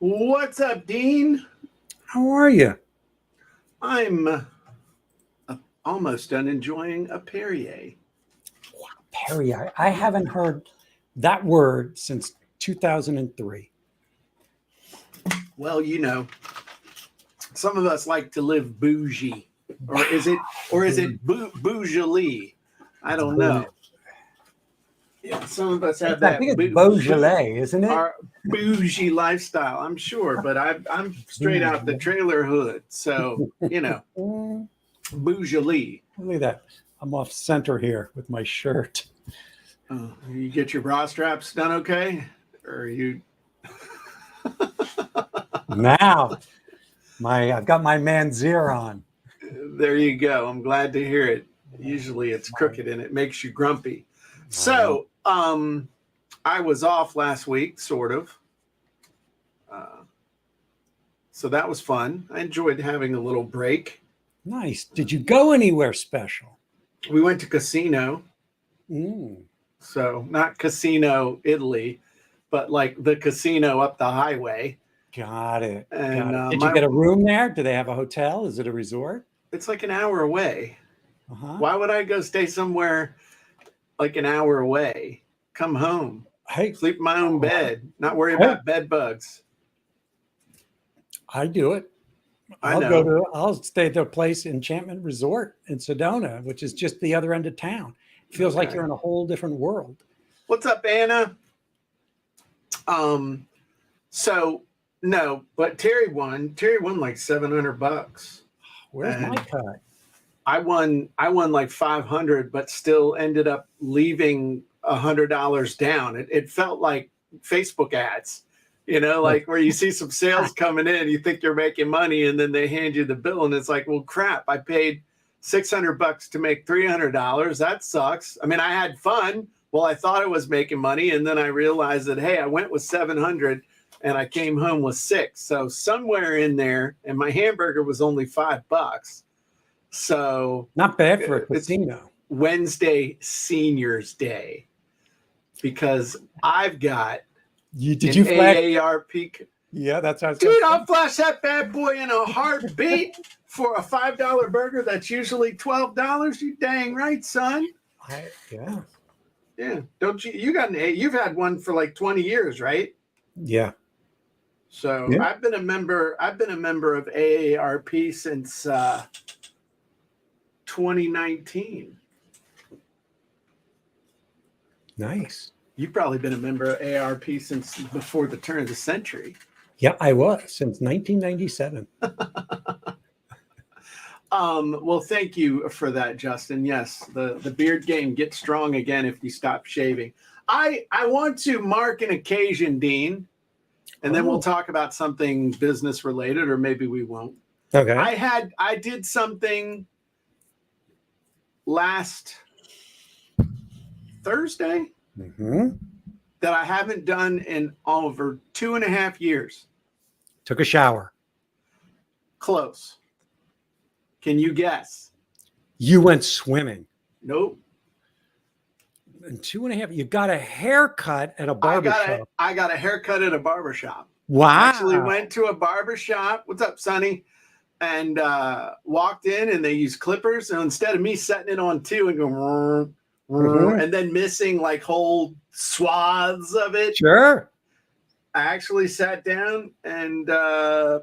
What's up, Dean? How are you? I'm almost done enjoying a Perrier. Perry, I haven't heard that word since 2003. Well, some of us like to live bougie, or is it Beaujolais? I don't know. Yeah, some of us have I that think it's Beaujolais, isn't it? our bougie lifestyle, I'm sure, but I'm straight out the trailer hood, so Beaujolais. Look at that. I'm off center here with my shirt. You get your bra straps done okay, or you? Now, I've got my Manzier on. There you go. I'm glad to hear it. Usually it's crooked and it makes you grumpy. So, I was off last week, sort of. So that was fun. I enjoyed having a little break. Nice. Did you go anywhere special? We went to Casino. Mm. So not Casino, Italy, but like the casino up the highway. Got it. And Did you get a room there? Do they have a hotel? Is it a resort? It's like an hour away. Uh-huh. Why would I go stay somewhere like an hour away? Come home. Hey, Sleep in my own bed. Not worry about bed bugs. I do it. I'll stay at the place Enchantment Resort in Sedona, which is just the other end of town. It feels like you're in a whole different world. What's up, Anna? So no, but Terry won. Terry won like $700. Where's my cut? I won like 500, but still ended up leaving $100 down. It felt like Facebook ads. Like where you see some sales coming in, you think you're making money, and then they hand you the bill, and it's like, well, crap, I paid $600 to make $300. That sucks. I mean, I had fun. Well, I thought I was making money, and then I realized that, hey, I went with 700 and I came home with 6. So somewhere in there, and my hamburger was only $5. So not bad for a casino. Wednesday Seniors Day, because I've got Did you flash AARP? Yeah, that's how. Dude, I'll flash that bad boy in a heartbeat for a $5 burger that's usually $12. You dang right, son. Yeah. Don't you? You've had one for like 20 years, right? Yeah. So yeah. I've been a member of AARP since 2019. Nice. You've probably been a member of AARP since before the turn of the century. Yeah, I was since 1997. Well, thank you for that, Justin. Yes, the beard game gets strong again if you stop shaving. I want to mark an occasion, Dean, and then we'll talk about something business related, or maybe we won't. Okay. I did something last Thursday that I haven't done in over 2.5 years. Took a shower. Close. Can you guess? You went swimming. Nope. In 2.5, you got a haircut at a barbershop. I got a haircut at a barbershop. Wow. I actually went to a barbershop. What's up, Sonny? And walked in, and they used clippers. And instead of me setting it on 2 and going, and then missing like whole swaths of it. Sure. I actually sat down, and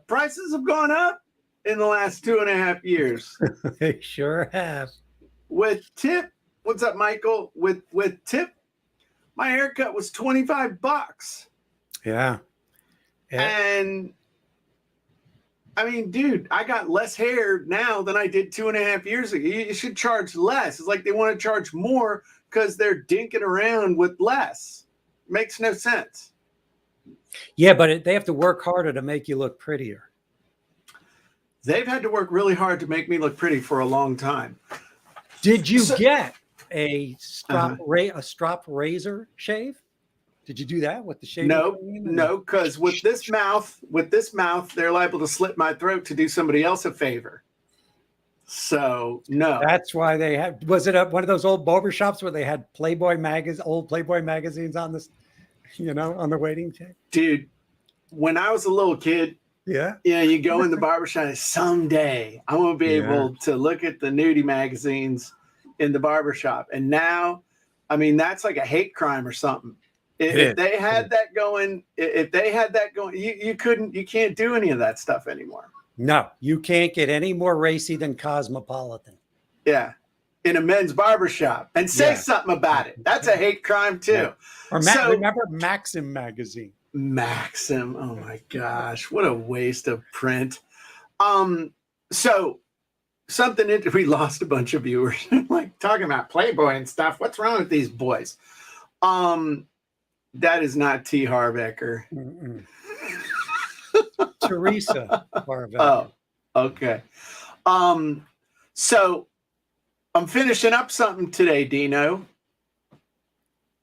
prices have gone up in the last 2.5 years. They sure have. With tip, what's up, Michael? With tip, my haircut was $25. Yeah. And I mean, dude, I got less hair now than I did 2.5 years ago. You should charge less. It's like they want to charge more because they're dinking around with less. Makes no sense. Yeah, but they have to work harder to make you look prettier. They've had to work really hard to make me look pretty for a long time. Did you get a strop razor shave? Did you do that with the shave? No, because with this mouth, they're liable to slit my throat to do somebody else a favor. So no. That's why they had. Was it one of those old barber shops where they had old Playboy magazines on this, on the waiting table? Dude, when I was a little kid, Yeah. you go in the barbershop, someday I'm going to be able to look at the nudie magazines in the barbershop. And now, I mean, that's like a hate crime or something. If they had that going, you can't do any of that stuff anymore. No, you can't get any more racy than Cosmopolitan. Yeah. In a men's barbershop and say something about it. That's a hate crime too. Yeah. Or remember Maxim magazine. Maxim. Oh my gosh. What a waste of print. So we lost a bunch of viewers. Like talking about Playboy and stuff. What's wrong with these boys? That is not T. Harbecker. Teresa Harbecker. Oh, okay. So I'm finishing up something today, Dino.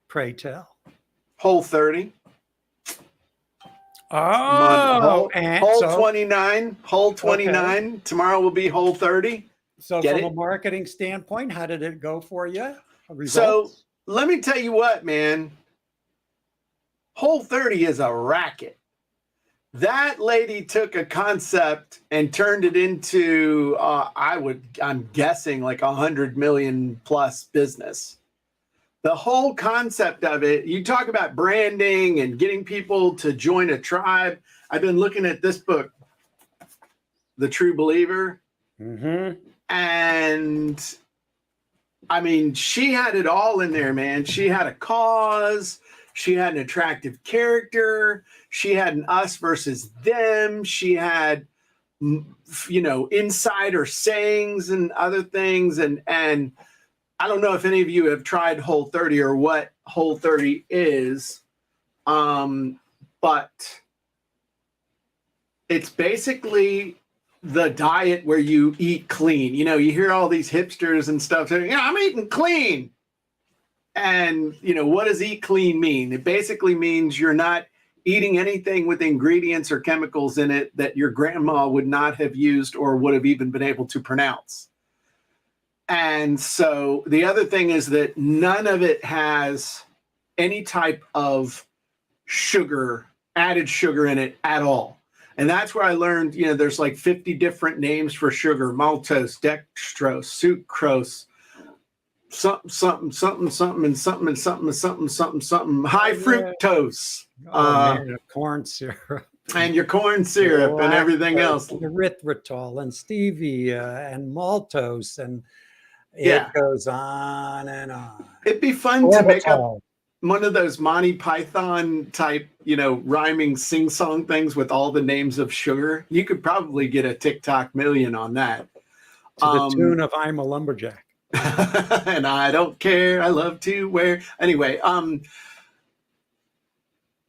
Pray tell. Whole30. Oh, Whole 29. Whole 29. Okay. Tomorrow will be Whole30. So from a marketing standpoint, how did it go for you? Results? So let me tell you what, man. Whole30 is a racket. That lady took a concept and turned it into, I'm guessing like 100 million plus business. The whole concept of it, you talk about branding and getting people to join a tribe. I've been looking at this book, The True Believer. Mm-hmm. And I mean, she had it all in there, man. She had a cause. She had an attractive character. She had an us versus them. She had, insider sayings and other things. And I don't know if any of you have tried Whole30 or what Whole30 is, but it's basically the diet where you eat clean. You hear all these hipsters and stuff saying, I'm eating clean. And, what does eat clean mean? It basically means you're not eating anything with ingredients or chemicals in it that your grandma would not have used or would have even been able to pronounce. And so the other thing is that none of it has any type of added sugar in it at all. And that's where I learned, there's like 50 different names for sugar: maltose, dextrose, sucrose, something, high fructose. Corn syrup. And your corn syrup and everything else. Erythritol and stevia and maltose, and it goes on and on. It'd be fun to make up one of those Monty Python type, rhyming sing-song things with all the names of sugar. You could probably get a TikTok million on that. To the tune of I'm a Lumberjack. And I don't care. I love to wear. Anyway,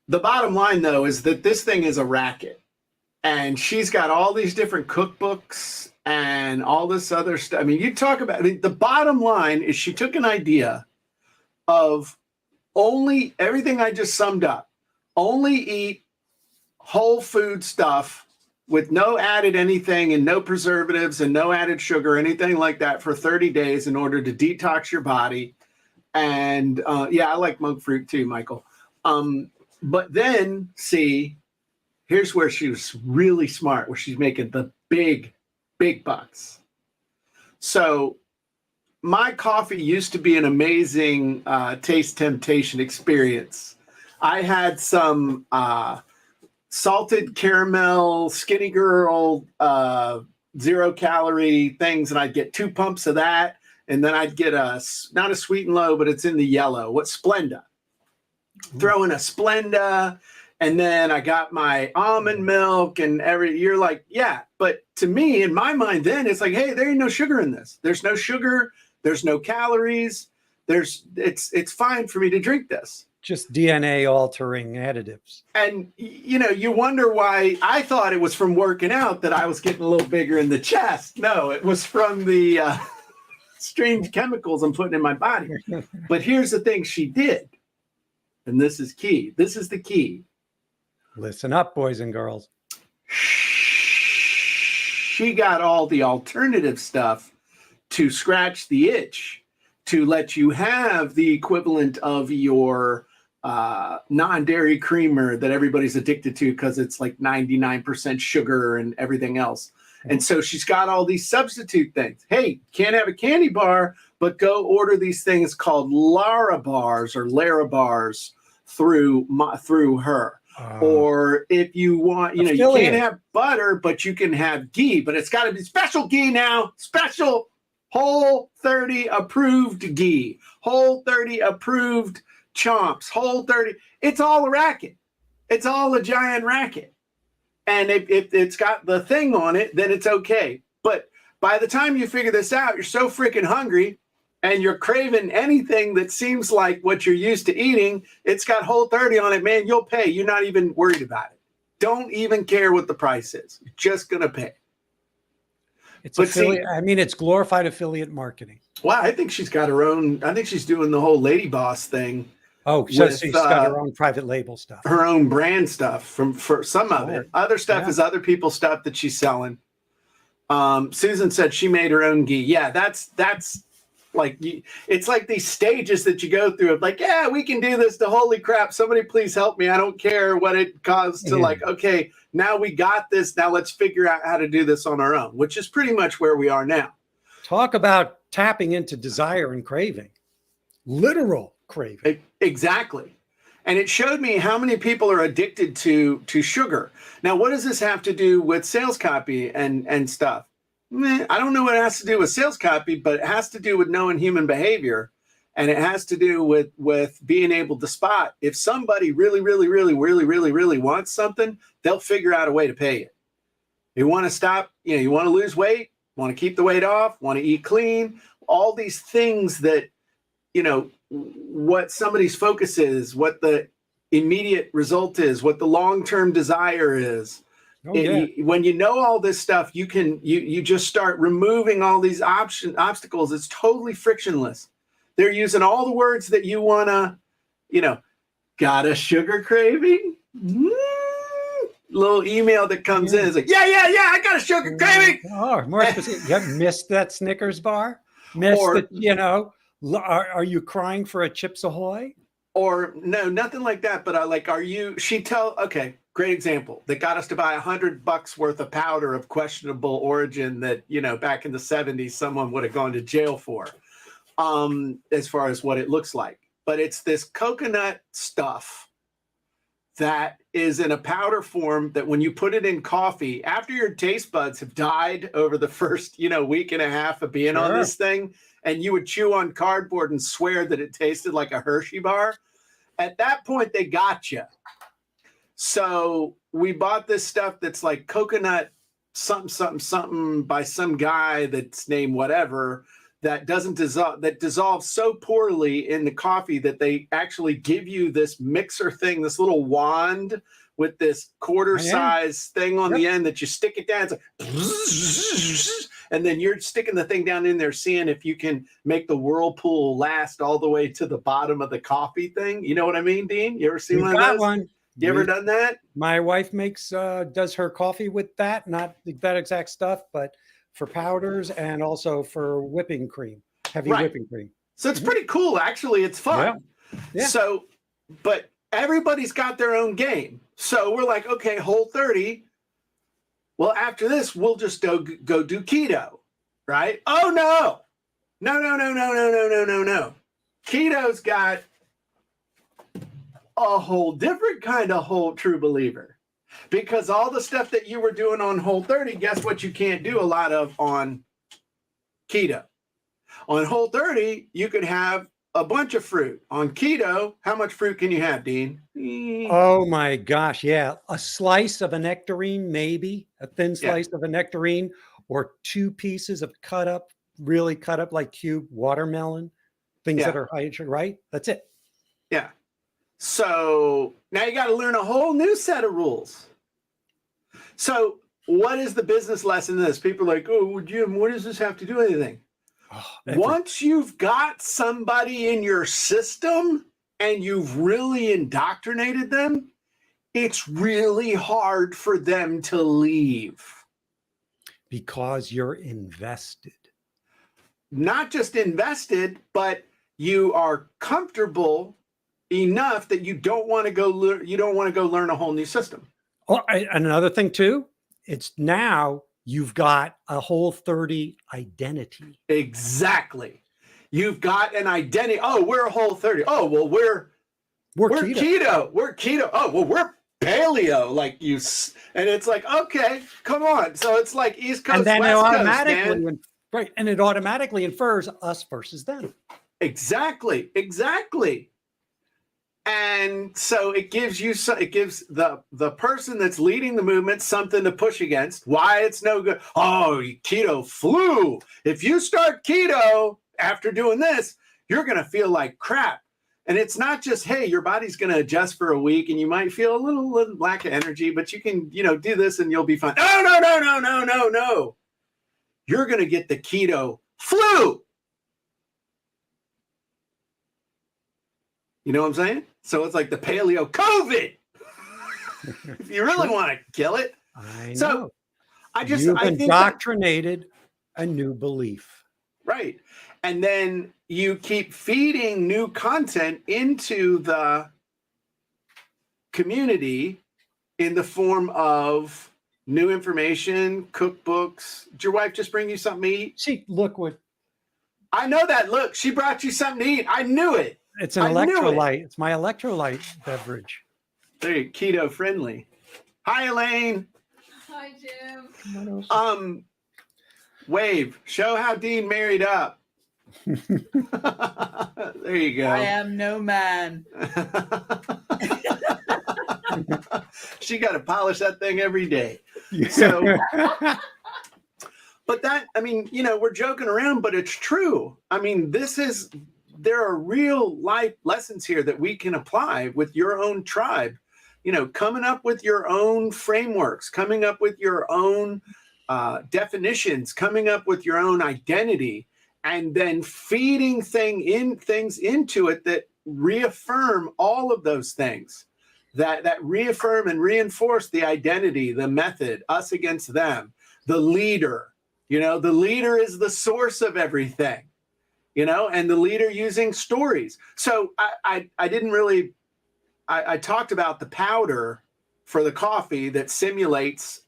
the bottom line, though, is that this thing is a racket. And she's got all these different cookbooks and all this other stuff. I mean, the bottom line is she took an idea of everything I just summed up, only eat whole food stuff with no added anything and no preservatives and no added sugar, anything like that, for 30 days in order to detox your body. And I like monk fruit too, Michael. But then, here's where she was really smart, where she's making the big bucks. So my coffee used to be an amazing taste temptation experience. I had some salted caramel Skinny Girl 0 calorie things, and I'd get 2 pumps of that, and then I'd get not a Sweet and Low, but it's in the yellow, Splenda. Throw in a Splenda, and then I got my almond milk, and you're like, yeah. But to me, in my mind, then it's like, hey, there ain't no sugar in this. There's no sugar. There's no calories. It's fine for me to drink this. Just DNA altering additives. And, you wonder why I thought it was from working out that I was getting a little bigger in the chest. No, it was from the strange chemicals I'm putting in my body. But here's the thing she did. And this is key. This is the key. Listen up, boys and girls. She got all the alternative stuff to scratch the itch, to let you have the equivalent of your non-dairy creamer that everybody's addicted to because it's like 99% sugar and everything else. And so she's got all these substitute things. Hey, can't have a candy bar, but go order these things called Lara bars or Lara bars through her. Or if you want, you can't have butter, but you can have ghee, but it's got to be special ghee now, special Whole30 approved ghee, Whole30 approved chomps, Whole30. It's all a racket. It's all a giant racket. And if it's got the thing on it, then it's okay. But by the time you figure this out, you're so freaking hungry and you're craving anything that seems like what you're used to eating. It's got Whole30 on it, man. You'll pay. You're not even worried about it. Don't even care what the price is. You're just going to pay. It's glorified affiliate marketing. Well, I think she's got her own. I think she's doing the whole Lady Boss thing. Oh, so she's got her own private label stuff. Her own brand stuff for some of it. Other stuff is other people's stuff that she's selling. Susan said she made her own ghee. Yeah, that's like, it's like these stages that you go through of like, yeah, we can do this. To holy crap, somebody please help me. I don't care what it costs to like, okay, now we got this. Now let's figure out how to do this on our own, which is pretty much where we are now. Talk about tapping into desire and craving. Literal craving. Exactly. And it showed me how many people are addicted to sugar. Now, what does this have to do with sales copy and stuff? I don't know what it has to do with sales copy, but it has to do with knowing human behavior. And it has to do with being able to spot if somebody really, really, really, really, really, really wants something, they'll figure out a way to pay it. You want to stop, you want to lose weight, want to keep the weight off, want to eat clean, all these things that, what somebody's focus is, what the immediate result is, what the long-term desire is. When you know all this stuff, you just start removing all these obstacles. It's totally frictionless. They're using all the words that you want to, got a sugar craving? Little email that comes in is like, yeah, I got a sugar craving. Oh, more specific. You missed that Snickers bar? Are you crying for a Chips Ahoy? Or no, nothing like that. But okay, great example. That got us to buy $100 worth of powder of questionable origin that, back in the 70s, someone would have gone to jail for, as far as what it looks like. But it's this coconut stuff that is in a powder form that when you put it in coffee, after your taste buds have died over the first, week and a half of being on this thing, and you would chew on cardboard and swear that it tasted like a Hershey bar, at that point, they got you. So we bought this stuff that's like coconut something by some guy that's named whatever, that dissolves so poorly in the coffee that they actually give you this mixer thing, this little wand with this quarter size thing on the end that you stick it down. It's like, and then you're sticking the thing down in there, seeing if you can make the whirlpool last all the way to the bottom of the coffee thing. You know what I mean, Dean? You ever seen one of those? One. You ever done that? My wife does her coffee with that, not that exact stuff, but for powders and also for whipping cream, heavy whipping cream. So it's pretty cool, actually. It's fun. Yeah. So, but everybody's got their own game. So we're like, okay, Whole30. Well, after this, we'll just go do keto, right? Oh, no. No. Keto's got a whole different kind of whole true believer. Because all the stuff that you were doing on Whole30, guess what you can't do a lot of on keto. On Whole30, you could have a bunch of fruit. On keto, how much fruit can you have, Dean? Oh my gosh, yeah. A slice of a nectarine, maybe. A thin slice of a nectarine, or 2 pieces of really cut up like cube watermelon. Things that are high in sugar, right? That's it. Yeah. So now you got to learn a whole new set of rules. So what is the business lesson in this? People are like, oh, Jim, what does this have to do with anything? Once you've got somebody in your system and you've really indoctrinated them, it's really hard for them to leave. Because you're invested. Not just invested, but you are comfortable enough that you don't want to go learn a whole new system. Oh, another thing too, it's now you've got a Whole30 identity. Exactly. You've got an identity. Oh, we're a Whole30. Oh, well, we're keto. We're keto. Oh, well, we're paleo. Like you, and it's like, okay, come on. So it's like East Coast, and then West it Coast, automatically, man. right? And it automatically infers us versus them. Exactly. And so it gives the person that's leading the movement something to push against. Why it's no good. Oh, keto flu. If you start keto after doing this, you're going to feel like crap. And it's not just, hey, your body's going to adjust for a week and you might feel a little lack of energy, but you can, do this and you'll be fine. No. You're going to get the keto flu. You know what I'm saying? So it's like the paleo COVID. If you really want to kill it. I know. So You've indoctrinated a new belief. Right. And then you keep feeding new content into the community in the form of new information, cookbooks. Did your wife just bring you something to eat? See, look what. I know that. Look, she brought you something to eat. I knew it. It's an electrolyte. It's my electrolyte beverage. Very keto friendly. Hi, Elaine. Hi, Jim. Wave. Show how Dean married up. There you go. I am no man. She got to polish that thing every day. So, but we're joking around, but it's true. I mean, there are real life lessons here that we can apply with your own tribe, coming up with your own frameworks, coming up with your own definitions, coming up with your own identity, and then feeding things into it that reaffirm all of those things, that reaffirm and reinforce the identity, the method, us against them, the leader. The leader is the source of everything. And the leader using stories. So I didn't really, I talked about the powder for the coffee that simulates,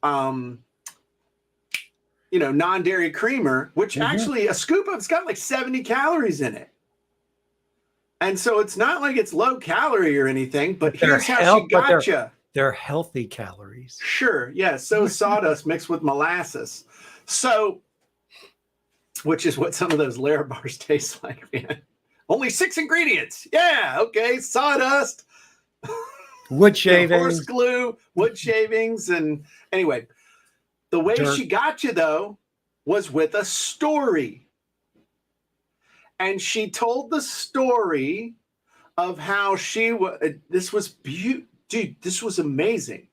non-dairy creamer, which actually a scoop of it's got like 70 calories in it. And so it's not like it's low calorie or anything, but here's how she got you. They're healthy calories. Sure. Yeah. So sawdust mixed with molasses. So, which is what some of those Lara bars taste like, man. Only 6 ingredients. Yeah, okay. Sawdust, wood shavings, horse glue, wood shavings, and anyway, the way she got you though was with a story, and she told the story of how she was. This was dude. This was amazing.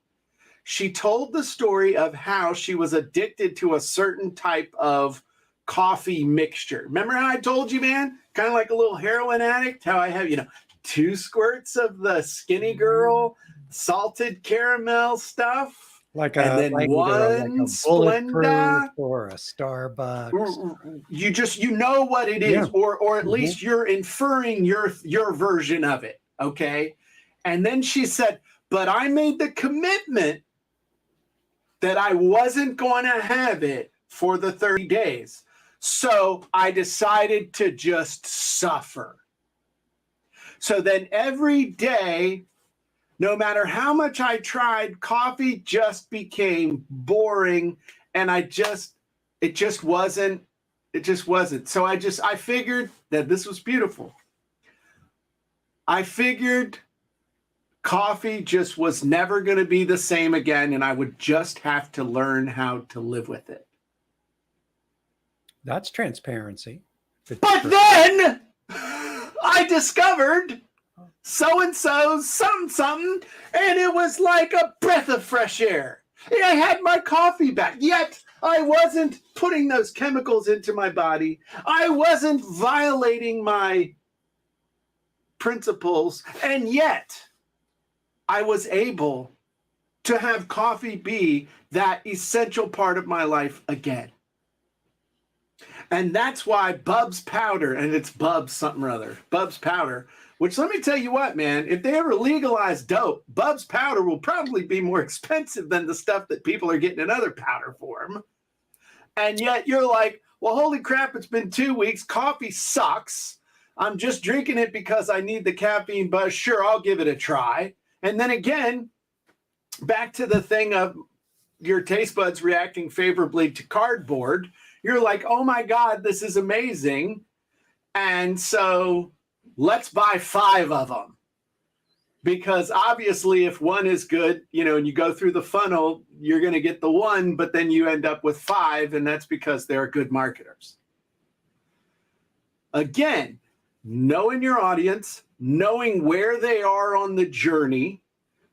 She told the story of how she was addicted to a certain type of coffee mixture. Remember how I told you, man? Kind of like a little heroin addict, how I have, 2 squirts of the Skinny Girl salted caramel stuff. Like one Splenda or a Starbucks. You know what it is, or at least you're inferring your version of it. Okay. And then she said, but I made the commitment that I wasn't going to have it for the 30 days. So I decided to just suffer. So then every day, no matter how much I tried, coffee just became boring, and it just wasn't. So I figured that this was beautiful. I figured coffee just was never going to be the same again, and I would just have to learn how to live with it. That's transparency. But then I discovered so-and-so's something, and it was like a breath of fresh air. I had my coffee back, yet I wasn't putting those chemicals into my body. I wasn't violating my principles, and yet I was able to have coffee be that essential part of my life again. And that's why Bubs Powder, and it's Bubs something or other, Bubs Powder, Which, let me tell you what, man, if they ever legalize dope, Bub's powder will probably be more expensive than the stuff that people are getting in other powder form. And yet you're like, well, holy crap, it's been 2 weeks. Coffee sucks. I'm just drinking it because I need the caffeine buzz. Sure, I'll give it a try. And then again, back to the thing of your taste buds reacting favorably to cardboard. You're like, oh my God, this is amazing. And so let's buy 5 of them. Because obviously if one is good, and you go through the funnel, you're going to get the one, but then you end up with 5, and that's because they're good marketers. Again, knowing your audience, knowing where they are on the journey,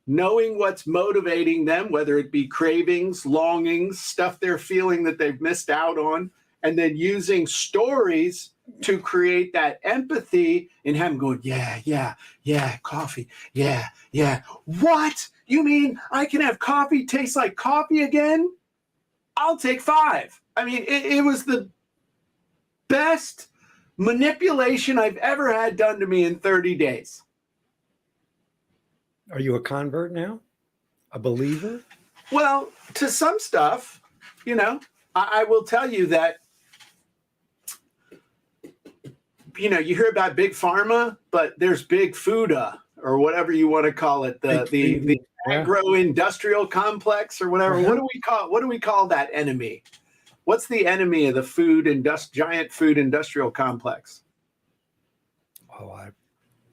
knowing what's motivating them, whether it be cravings, longings, stuff they're feeling that they've missed out on, and then using stories to create that empathy and have them going, yeah, coffee, yeah. What? You mean I can have coffee taste like coffee again? I'll take 5. I mean, it was the best manipulation I've ever had done to me in 30 days. Are you a convert now? A believer? Well, to some stuff, I will tell you that, you hear about big pharma, but there's big food, or whatever you want to call it, the agro-industrial complex or whatever. Uh-huh. What do we call that enemy? What's the enemy of the giant food industrial complex?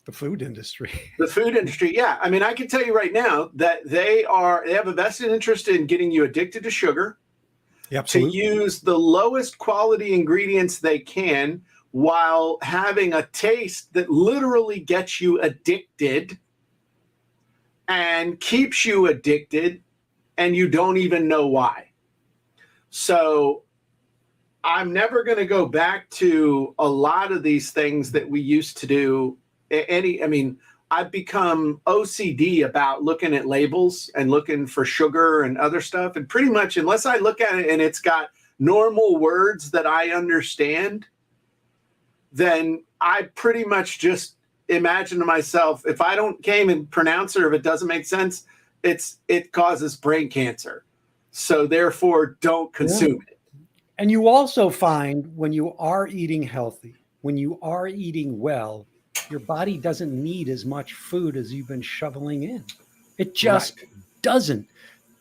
The food industry. The food industry, yeah. I mean, I can tell you right now that they have a vested interest in getting you addicted to sugar, to use the lowest quality ingredients they can while having a taste that literally gets you addicted and keeps you addicted, and you don't even know why. So I'm never going to go back to a lot of these things that we used to do. I've become OCD about looking at labels and looking for sugar and other stuff. And pretty much, unless I look at it and it's got normal words that I understand, then I pretty much just imagine to myself, if I can't pronounce it, or if it doesn't make sense, it causes brain cancer. So therefore, don't consume it. And you also find when you are eating healthy, when you are eating well, your body doesn't need as much food as you've been shoveling in. It just doesn't,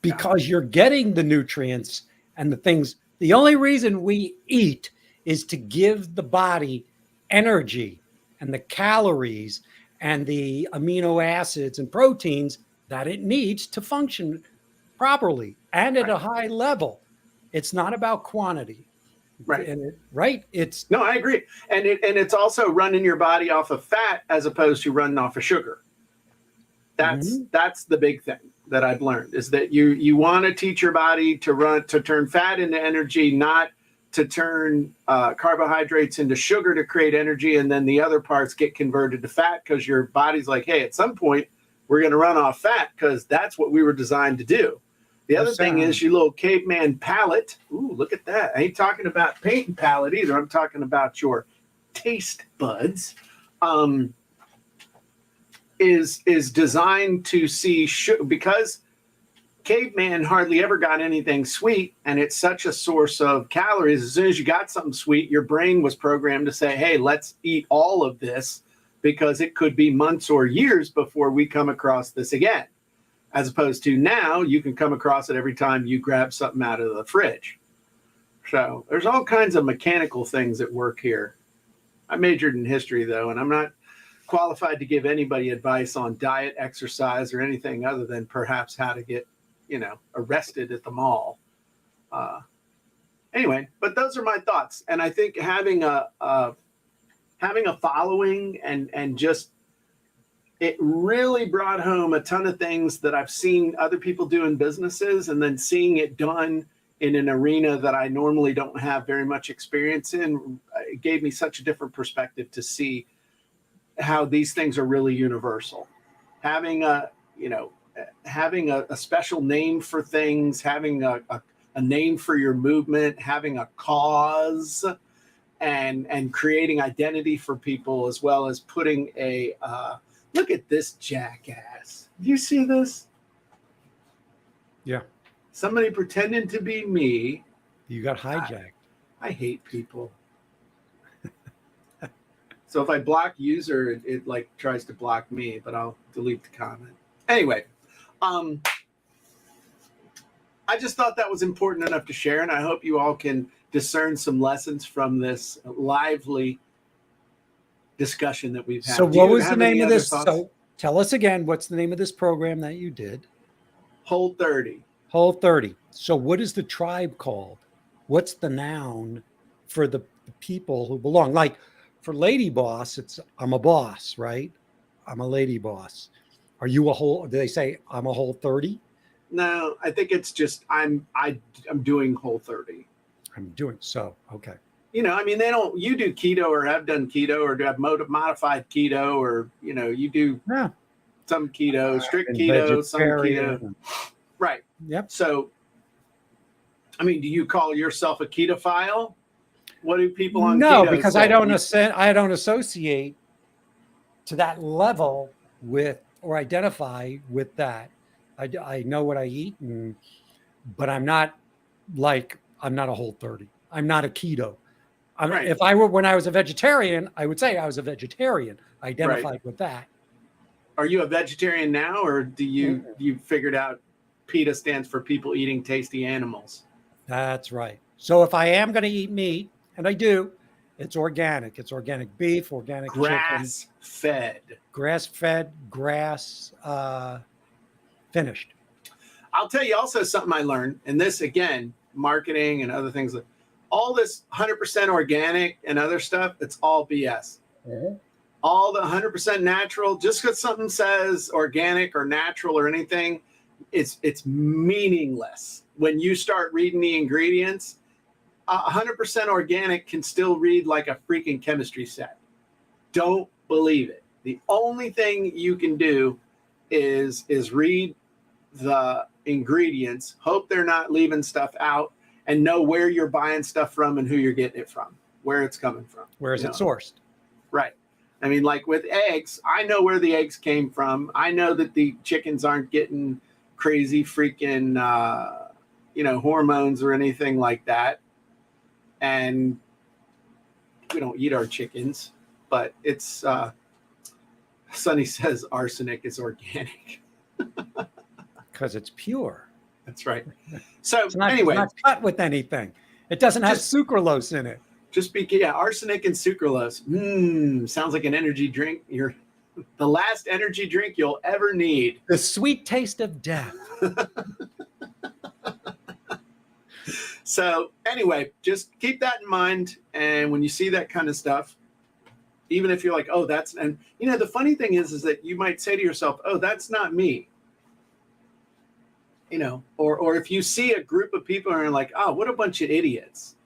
because you're getting the nutrients and the things. The only reason we eat is to give the body energy and the calories and the amino acids and proteins that it needs to function properly and at a high level. It's not about quantity. Right. No, I agree. And it's also running your body off of fat as opposed to running off of sugar. That's the big thing that I've learned, is that you want to teach your body to turn fat into energy, not to turn carbohydrates into sugar to create energy, and then the other parts get converted to fat, because your body's like, hey, at some point we're going to run off fat because that's what we were designed to do. The other thing is your little caveman palate. Ooh, look at that. I ain't talking about paint and palate either. I'm talking about your taste buds. Is designed to see sugar, because caveman hardly ever got anything sweet, and it's such a source of calories. As soon as you got something sweet, your brain was programmed to say, hey, let's eat all of this, because it could be months or years before we come across this again. As opposed to now, you can come across it every time you grab something out of the fridge. So there's all kinds of mechanical things at work here. I majored in history, though, and I'm not qualified to give anybody advice on diet, exercise, or anything other than perhaps how to get, arrested at the mall. Anyway, but those are my thoughts. And I think having a following and just, it really brought home a ton of things that I've seen other people do in businesses, and then seeing it done in an arena that I normally don't have very much experience in. It gave me such a different perspective to see how these things are really universal. Having a special name for things, having a name for your movement, having a cause, and creating identity for people, as well as putting a look at this jackass. Do you see this? Yeah. Somebody pretending to be me. You got hijacked. I hate people. So if I block user, it like tries to block me, but I'll delete the comment. Anyway, I just thought that was important enough to share, and I hope you all can discern some lessons from this lively discussion that we've had. So Do you what was the have name any of other this? thoughts? So tell us again, what's the name of this program that you did? Whole 30. Whole 30. So what is the tribe called? What's the noun for the people who belong? Like for Lady Boss, it's I'm a boss, right? I'm a lady boss. Are you a whole? Do they say I'm a whole 30? No, I think it's just I'm doing Whole 30. I'm doing so. Okay. You know, I mean, they don't. You do keto or have done keto or do have modified keto, or you know, you do Yeah. some keto, strict And keto, some keto. vegetarian. Right. Yep. So, I mean, do you call yourself a ketophile? What do people on No, keto because say? I don't associate to that level with or identify with that. I know what I eat, but I'm not a whole 30. I'm not a keto. Right. If I were when I was a vegetarian, I would say I was a vegetarian. I identified with that. Are you a vegetarian now, or do you figured out PETA stands for people eating tasty animals? That's right. So if I am going to eat meat, and I do, it's organic. It's organic beef, organic chicken, Grass fed. grass-fed, finished. I'll tell you also something I learned, and this again, marketing and other things. All this 100% organic and other stuff, it's all BS. All the 100% natural, just because something says organic or natural or anything, it's meaningless. When you start reading the ingredients, 100% organic can still read like a freaking chemistry set. Don't believe it. The only thing you can do is read the ingredients, hope they're not leaving stuff out, and know where you're buying stuff from and who you're getting it from, where it's coming from. Where is it sourced? Right. I mean, like with eggs, I know where the eggs came from. I know that the chickens aren't getting crazy freaking, hormones or anything like that. And we don't eat our chickens, but it's, Sonny says arsenic is organic. Because it's pure. That's right. So It's not, anyway, it's not cut with anything. It doesn't have sucralose in it. arsenic and sucralose. Sounds like an energy drink. You're the last energy drink you'll ever need. The sweet taste of death. So anyway, just keep that in mind. And when you see that kind of stuff, even if you're like, oh, that's, and the funny thing is that you might say to yourself, oh, that's not me. Or if you see a group of people and are like, oh, what a bunch of idiots.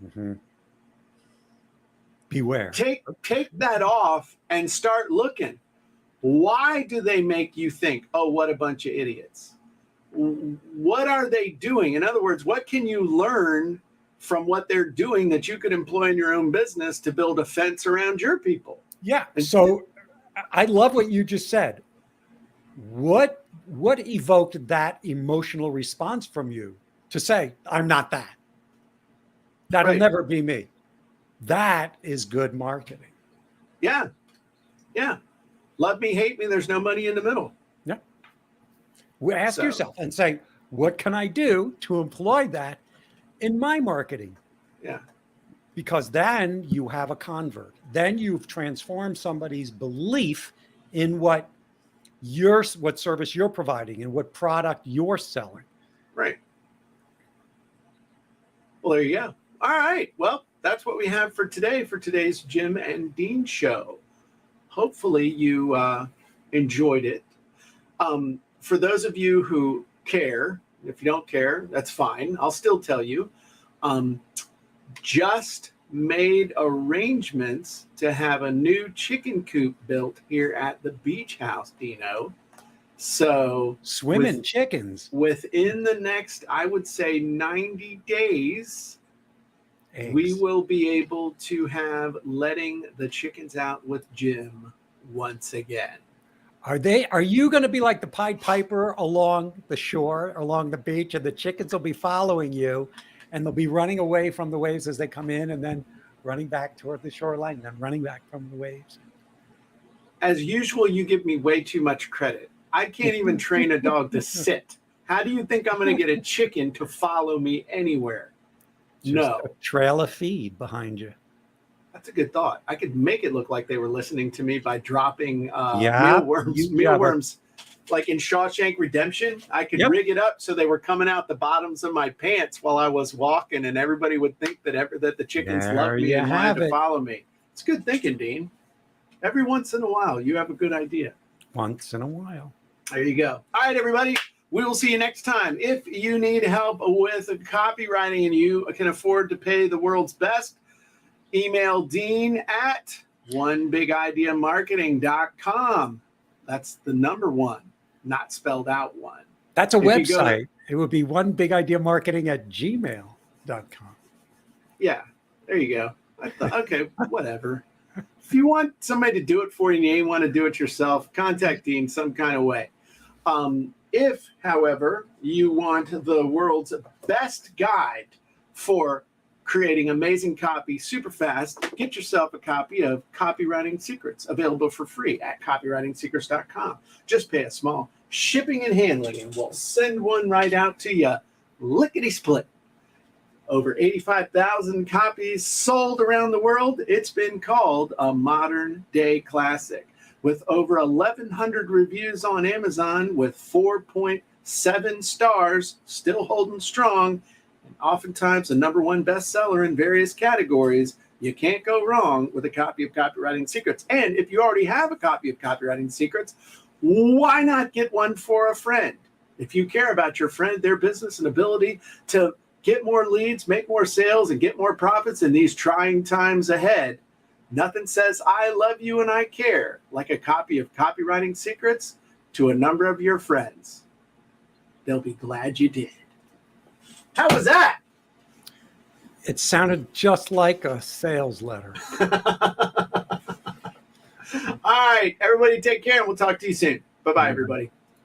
Mm-hmm. Beware. Take that off and start looking. Why do they make you think, oh, what a bunch of idiots? What are they doing? In other words, what can you learn from what they're doing that you could employ in your own business to build a fence around your people? Yeah. So I love what you just said. What evoked that emotional response from you to say, I'm not that? That'll never be me. That is good marketing. Yeah. Yeah. Love me, hate me. There's no money in the middle. Yeah. Ask yourself and say, what can I do to employ that in my marketing? Yeah. Because then you have a convert. Then you've transformed somebody's belief in what service you're providing and what product you're selling. Right. Well, there you go. All right. Well, that's what we have for today, for today's Jim and Dean show. Hopefully you enjoyed it. For those of you who care, if you don't care, that's fine. I'll still tell you. Just made arrangements to have a new chicken coop built here at the beach house, Dino. So swimming chickens within the next, I would say 90 days. we eggs. will be able to have letting the chickens out with Jim once again. Are you going to be like the Pied Piper along the shore, along the beach, and the chickens will be following you and they'll be running away from the waves as they come in and then running back toward the shoreline and then running back from the waves? As usual, you give me way too much credit. I can't even train a dog to sit. How do you think I'm going to get a chicken to follow me anywhere? Just No. a trail of feed behind you. That's a good thought. I could make it look like they were listening to me by dropping Yeah, mealworms, like in Shawshank Redemption. I could Yep. rig it up so they were coming out the bottoms of my pants while I was walking, and everybody would think that the chickens There loved me you and wanted have to it. follow me. It's good thinking, Dean. Every once in a while, you have a good idea. Once in a while. There you go. All right, everybody. We will see you next time. If you need help with copywriting and you can afford to pay the world's best, email Dean at onebigIdeamarketing.com. That's the number one, not spelled out one. That's a If you go to- website. It would be onebigIdeamarketing@gmail.com. Yeah, there you go. Okay, whatever. If you want somebody to do it for you and you ain't want to do it yourself, contact Dean some kind of way. If, however, you want the world's best guide for creating amazing copy super fast, get yourself a copy of Copywriting Secrets, available for free at copywritingsecrets.com. Just pay a small shipping and handling, and we'll send one right out to you, lickety-split. Over 85,000 copies sold around the world. It's been called a modern day classic, with over 1,100 reviews on Amazon with 4.7 stars, still holding strong, and oftentimes the #1 bestseller in various categories. You can't go wrong with a copy of Copywriting Secrets. And if you already have a copy of Copywriting Secrets, why not get one for a friend? If you care about your friend, their business, and ability to get more leads, make more sales, and get more profits in these trying times ahead, nothing says I love you and I care like a copy of Copywriting Secrets to a number of your friends. They'll be glad you did. How was that? It sounded just like a sales letter. All right, everybody take care and we'll talk to you soon. Bye-bye, everybody.